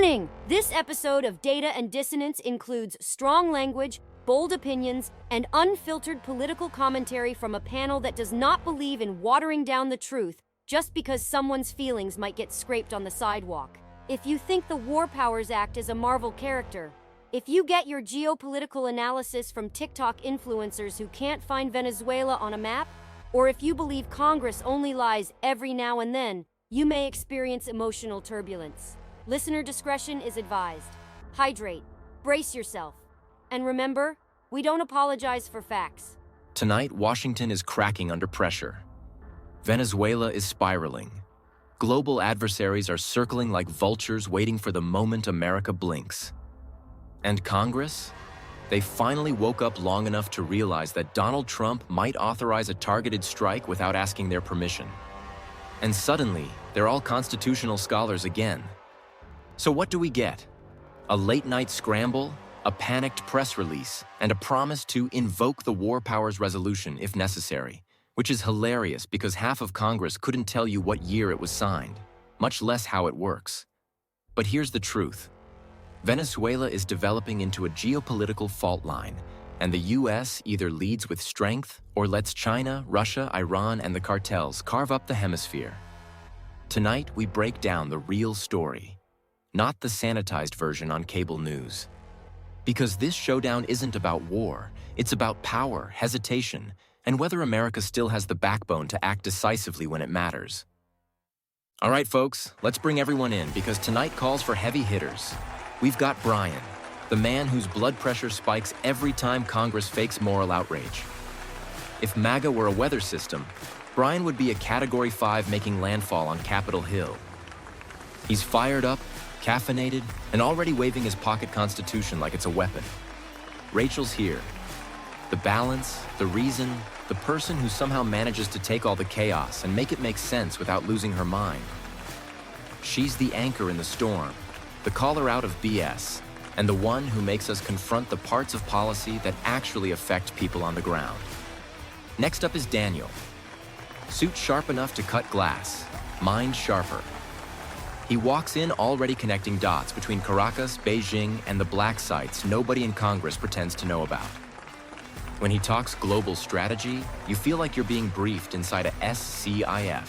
Warning! This episode of Data and Dissonance includes strong language, bold opinions, and unfiltered political commentary from a panel that does not believe in watering down the truth just because someone's feelings might get scraped on the sidewalk. If you think the War Powers Act is a Marvel character, if you get your geopolitical analysis from TikTok influencers who can't find Venezuela on a map, or if you believe Congress only lies every now and then, you may experience emotional turbulence. Listener discretion is advised. Hydrate, brace yourself, and remember, we don't apologize for facts. Tonight, Washington is cracking under pressure. Venezuela is spiraling. Global adversaries are circling like vultures waiting for the moment America blinks. And Congress? They finally woke up long enough to realize that Donald Trump might authorize a targeted strike without asking their permission. And suddenly, they're all constitutional scholars again. So what do we get? A late-night scramble, a panicked press release, and a promise to invoke the War Powers Resolution if necessary, which is hilarious because half of Congress couldn't tell you what year it was signed, much less how it works. But here's the truth. Venezuela is developing into a geopolitical fault line, and the US either leads with strength or lets China, Russia, Iran, and the cartels carve up the hemisphere. Tonight, we break down the real story, not the sanitized version on cable news. Because this showdown isn't about war, it's about power, hesitation, and whether America still has the backbone to act decisively when it matters. All right, folks, let's bring everyone in because tonight calls for heavy hitters. We've got Brian, the man whose blood pressure spikes every time Congress fakes moral outrage. If MAGA were a weather system, Brian would be a Category 5 making landfall on Capitol Hill. He's fired up, caffeinated, and already waving his pocket constitution like it's a weapon. Rachel's here. The balance, the reason, the person who somehow manages to take all the chaos and make it make sense without losing her mind. She's the anchor in the storm, the caller out of BS, and the one who makes us confront the parts of policy that actually affect people on the ground. Next up is Daniel. Suit sharp enough to cut glass, mind sharper. He walks in already connecting dots between Caracas, Beijing, and the black sites nobody in Congress pretends to know about. When he talks global strategy, you feel like you're being briefed inside a SCIF.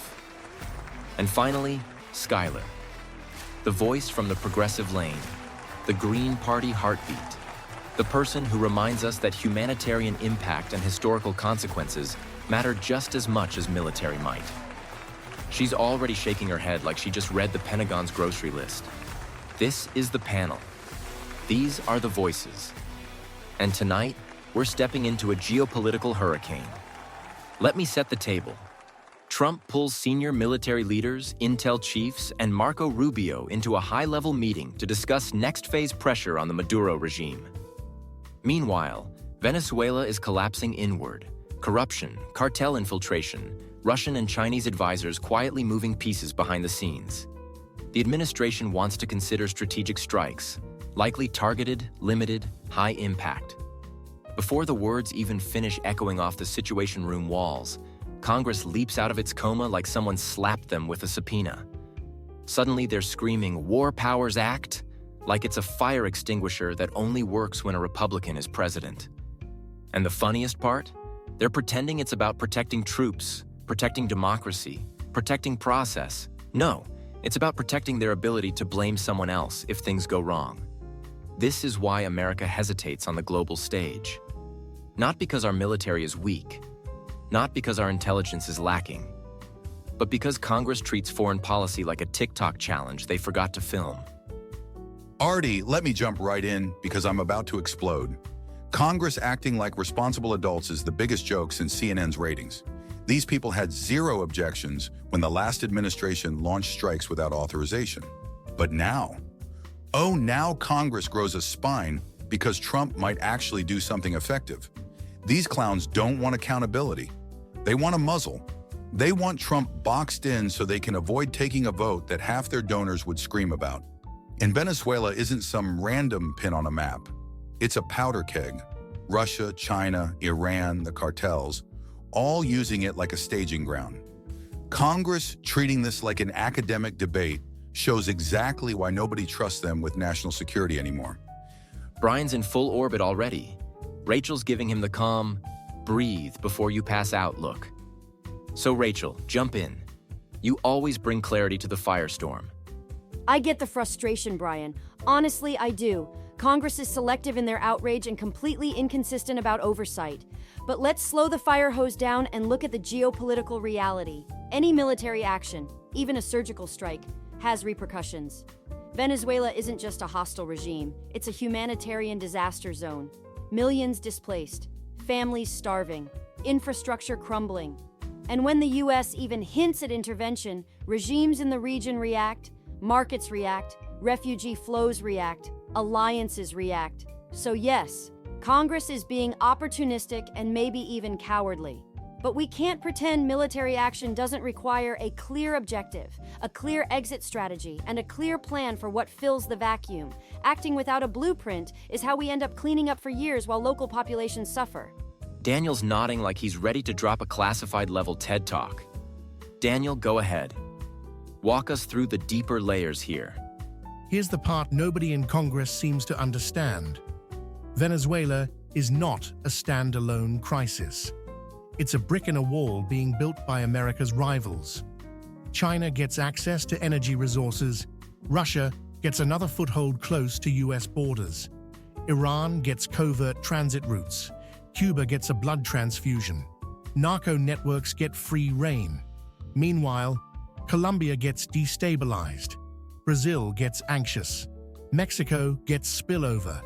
And finally, Skylar. The voice from the progressive lane, the Green Party heartbeat, the person who reminds us that humanitarian impact and historical consequences matter just as much as military might. She's already shaking her head like she just read the Pentagon's grocery list. This is the panel. These are the voices. And tonight, we're stepping into a geopolitical hurricane. Let me set the table. Trump pulls senior military leaders, intel chiefs, and Marco Rubio into a high-level meeting to discuss next-phase pressure on the Maduro regime. Meanwhile, Venezuela is collapsing inward. Corruption, cartel infiltration, Russian and Chinese advisors quietly moving pieces behind the scenes. The administration wants to consider strategic strikes, likely targeted, limited, high impact. Before the words even finish echoing off the Situation Room walls, Congress leaps out of its coma like someone slapped them with a subpoena. Suddenly they're screaming, "War Powers Act," like it's a fire extinguisher that only works when a Republican is president. And the funniest part? They're pretending it's about protecting troops, protecting democracy, protecting process. No, it's about protecting their ability to blame someone else if things go wrong. This is why America hesitates on the global stage. Not because our military is weak, not because our intelligence is lacking, but because Congress treats foreign policy like a TikTok challenge they forgot to film. Artie, let me jump right in because I'm about to explode. Congress acting like responsible adults is the biggest joke since CNN's ratings. These people had zero objections when the last administration launched strikes without authorization. But now, now Congress grows a spine because Trump might actually do something effective. These clowns don't want accountability. They want a muzzle. They want Trump boxed in so they can avoid taking a vote that half their donors would scream about. And Venezuela isn't some random pin on a map. It's a powder keg. Russia, China, Iran, the cartels, all using it like a staging ground. Congress treating this like an academic debate shows exactly why nobody trusts them with national security anymore. Brian's in full orbit already. Rachel's giving him the calm, breathe before you pass out look. So Rachel, jump in. You always bring clarity to the firestorm. I get the frustration, Brian. Honestly, I do. Congress is selective in their outrage and completely inconsistent about oversight. But let's slow the fire hose down and look at the geopolitical reality. Any military action, even a surgical strike, has repercussions. Venezuela isn't just a hostile regime, it's a humanitarian disaster zone. Millions displaced, families starving, infrastructure crumbling. And when the US even hints at intervention, regimes in the region react, markets react, refugee flows react, alliances react. So yes, Congress is being opportunistic and maybe even cowardly. But we can't pretend military action doesn't require a clear objective, a clear exit strategy, and a clear plan for what fills the vacuum. Acting without a blueprint is how we end up cleaning up for years while local populations suffer. Daniel's nodding like he's ready to drop a classified-level TED Talk. Daniel, go ahead. Walk us through the deeper layers here. Here's the part nobody in Congress seems to understand. Venezuela is not a standalone crisis. It's a brick in a wall being built by America's rivals. China gets access to energy resources. Russia gets another foothold close to US borders. Iran gets covert transit routes. Cuba gets a blood transfusion. Narco networks get free rein. Meanwhile, Colombia gets destabilized. Brazil gets anxious. Mexico gets spillover.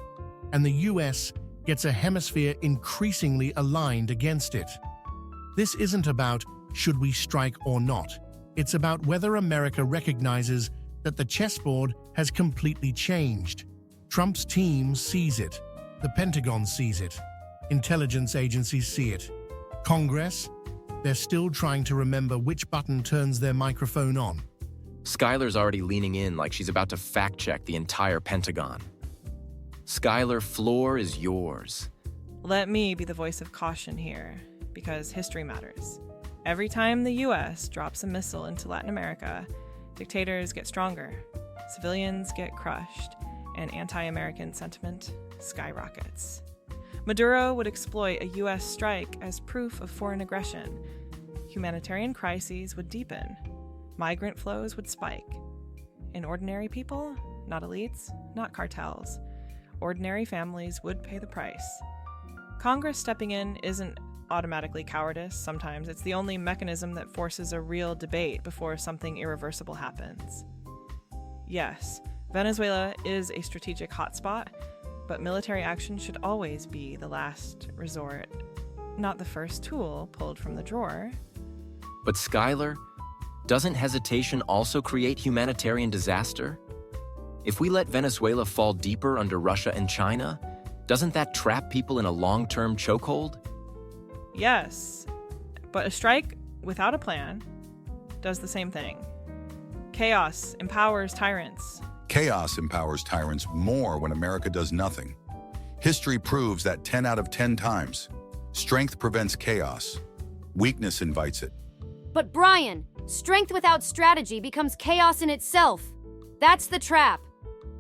And the US gets a hemisphere increasingly aligned against it. This isn't about should we strike or not. It's about whether America recognizes that the chessboard has completely changed. Trump's team sees it. The Pentagon sees it. Intelligence agencies see it. Congress, they're still trying to remember which button turns their microphone on. Skylar's already leaning in like she's about to fact-check the entire Pentagon. Skylar, floor is yours. Let me be the voice of caution here, because history matters. Every time the US drops a missile into Latin America, dictators get stronger, civilians get crushed, and anti-American sentiment skyrockets. Maduro would exploit a US strike as proof of foreign aggression. Humanitarian crises would deepen. Migrant flows would spike. And ordinary people, not elites, not cartels, ordinary families would pay the price. Congress stepping in isn't automatically cowardice. Sometimes it's the only mechanism that forces a real debate before something irreversible happens. Yes, Venezuela is a strategic hotspot, but military action should always be the last resort, not the first tool pulled from the drawer. But Skylar, doesn't hesitation also create humanitarian disaster? If we let Venezuela fall deeper under Russia and China, doesn't that trap people in a long-term chokehold? Yes, but a strike without a plan does the same thing. Chaos empowers tyrants. Chaos empowers tyrants more when America does nothing. History proves that 10 out of 10 times. Strength prevents chaos. Weakness invites it. But Brian, strength without strategy becomes chaos in itself. That's the trap.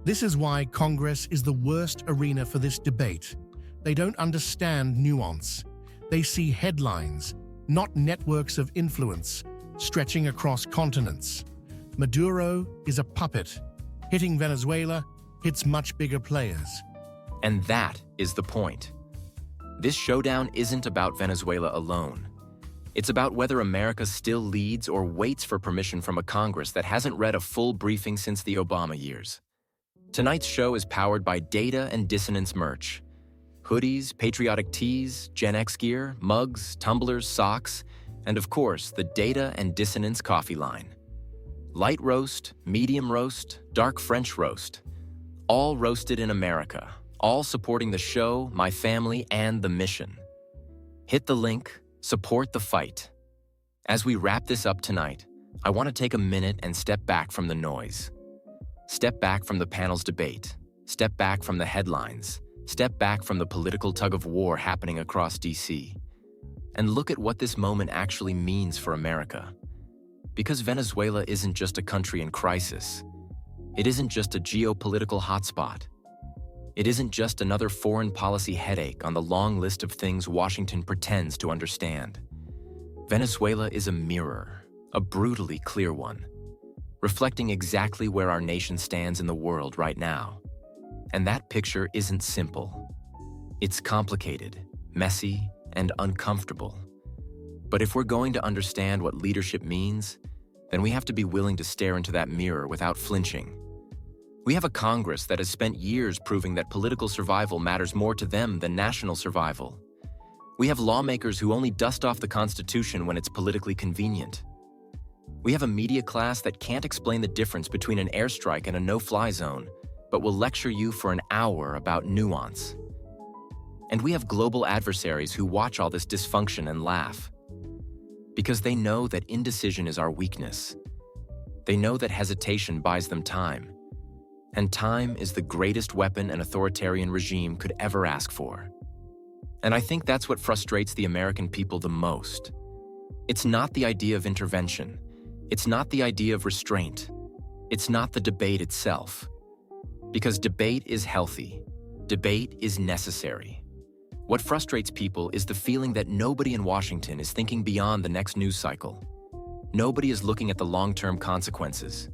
This is why Congress is the worst arena for this debate. They don't understand nuance. They see headlines, not networks of influence, stretching across continents. Maduro is a puppet. Hitting Venezuela hits much bigger players. And that is the point. This showdown isn't about Venezuela alone. It's about whether America still leads or waits for permission from a Congress that hasn't read a full briefing since the Obama years. Tonight's show is powered by Data and Dissonance merch. Hoodies, patriotic tees, Gen X gear, mugs, tumblers, socks, and of course, the Data and Dissonance coffee line. Light roast, medium roast, dark French roast. All roasted in America. All supporting the show, my family, and the mission. Hit the link, support the fight. As we wrap this up tonight, I want to take a minute and step back from the noise. Step back from the panel's debate. Step back from the headlines. Step back from the political tug-of-war happening across DC. And look at what this moment actually means for America. Because Venezuela isn't just a country in crisis, It isn't just a geopolitical hotspot. It isn't just another foreign policy headache on the long list of things Washington pretends to understand. Venezuela is a mirror, a brutally clear one, reflecting exactly where our nation stands in the world right now. And that picture isn't simple. It's complicated, messy, and uncomfortable. But if we're going to understand what leadership means, then we have to be willing to stare into that mirror without flinching. We have a Congress that has spent years proving that political survival matters more to them than national survival. We have lawmakers who only dust off the Constitution when it's politically convenient. We have a media class that can't explain the difference between an airstrike and a no-fly zone, but will lecture you for an hour about nuance. And we have global adversaries who watch all this dysfunction and laugh. Because they know that indecision is our weakness. They know that hesitation buys them time. And time is the greatest weapon an authoritarian regime could ever ask for. And I think that's what frustrates the American people the most. It's not the idea of intervention. It's not the idea of restraint. It's not the debate itself. Because debate is healthy. Debate is necessary. What frustrates people is the feeling that nobody in Washington is thinking beyond the next news cycle. Nobody is looking at the long-term consequences.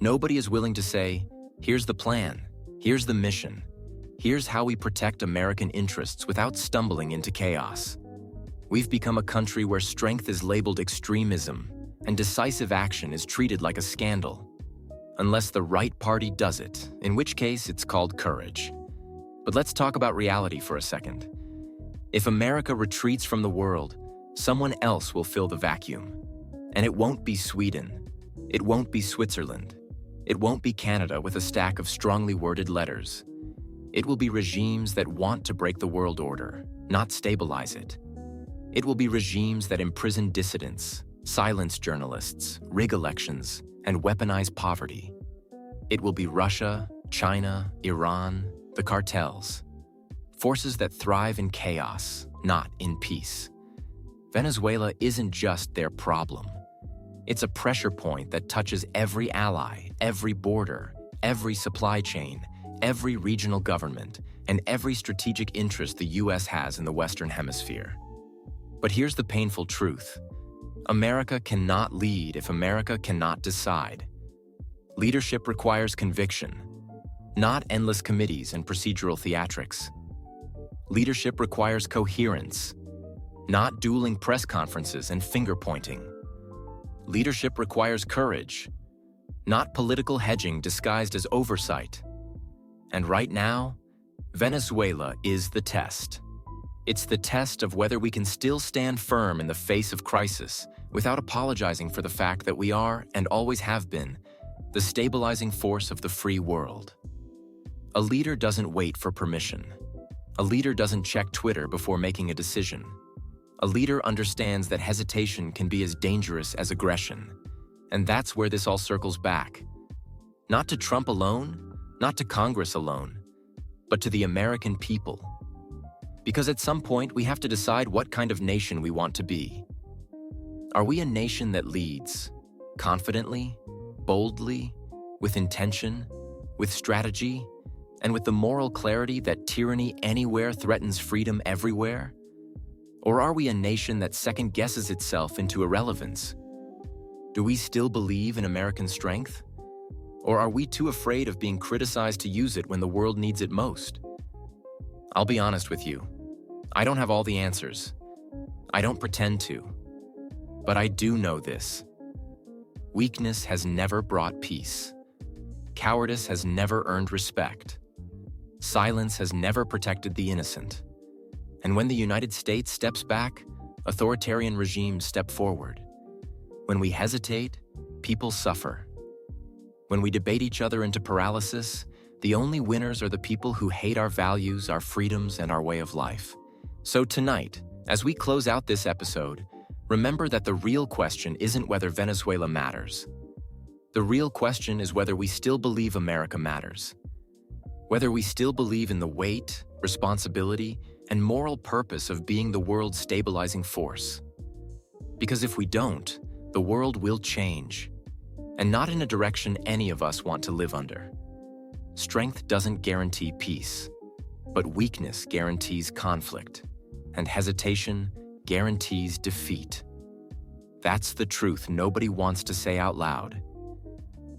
Nobody is willing to say, here's the plan, here's the mission, here's how we protect American interests without stumbling into chaos. We've become a country where strength is labeled extremism and decisive action is treated like a scandal. Unless the right party does it, in which case it's called courage. But let's talk about reality for a second. If America retreats from the world, someone else will fill the vacuum. And it won't be Sweden. It won't be Switzerland. It won't be Canada with a stack of strongly worded letters. It will be regimes that want to break the world order, not stabilize it. It will be regimes that imprison dissidents, silence journalists, rig elections, and weaponize poverty. It will be Russia, China, Iran, the cartels. Forces that thrive in chaos, not in peace. Venezuela isn't just their problem. It's a pressure point that touches every ally, every border, every supply chain, every regional government, and every strategic interest the U.S. has in the Western Hemisphere. But here's the painful truth. America cannot lead if America cannot decide. Leadership requires conviction, not endless committees and procedural theatrics. Leadership requires coherence, not dueling press conferences and finger-pointing. Leadership requires courage, not political hedging disguised as oversight. And right now, Venezuela is the test. It's the test of whether we can still stand firm in the face of crisis without apologizing for the fact that we are, and always have been, the stabilizing force of the free world. A leader doesn't wait for permission. A leader doesn't check Twitter before making a decision. A leader understands that hesitation can be as dangerous as aggression. And that's where this all circles back. Not to Trump alone, not to Congress alone, but to the American people. Because at some point, we have to decide what kind of nation we want to be. Are we a nation that leads, confidently, boldly, with intention, with strategy, and with the moral clarity that tyranny anywhere threatens freedom everywhere? Or are we a nation that second-guesses itself into irrelevance? Do we still believe in American strength? Or are we too afraid of being criticized to use it when the world needs it most? I'll be honest with you. I don't have all the answers. I don't pretend to. But I do know this. Weakness has never brought peace. Cowardice has never earned respect. Silence has never protected the innocent. And when the United States steps back, authoritarian regimes step forward. When we hesitate, people suffer. When we debate each other into paralysis, the only winners are the people who hate our values, our freedoms, and our way of life. So tonight, as we close out this episode, remember that the real question isn't whether Venezuela matters. The real question is whether we still believe America matters. Whether we still believe in the weight, responsibility, and moral purpose of being the world's stabilizing force. Because if we don't, the world will change. and not in a direction any of us want to live under. Strength doesn't guarantee peace, but weakness guarantees conflict, and hesitation guarantees defeat. That's the truth nobody wants to say out loud,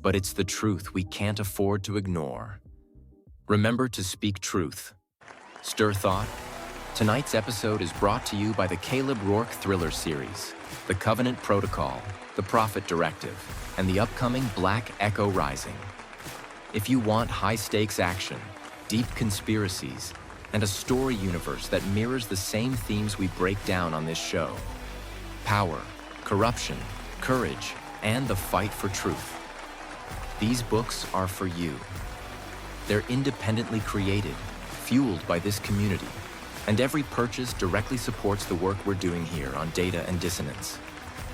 but it's the truth we can't afford to ignore. Remember to speak truth. Stir thought. Tonight's episode is brought to you by the Caleb Rourke thriller series, The Covenant Protocol, The Prophet Directive, and the upcoming Black Echo Rising. If you want high-stakes action, deep conspiracies, and a story universe that mirrors the same themes we break down on this show, power, corruption, courage, and the fight for truth, these books are for you. They're independently created, fueled by this community, and every purchase directly supports the work we're doing here on Data and Dissonance.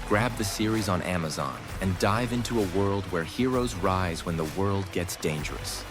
Grab the series on Amazon and dive into a world where heroes rise when the world gets dangerous.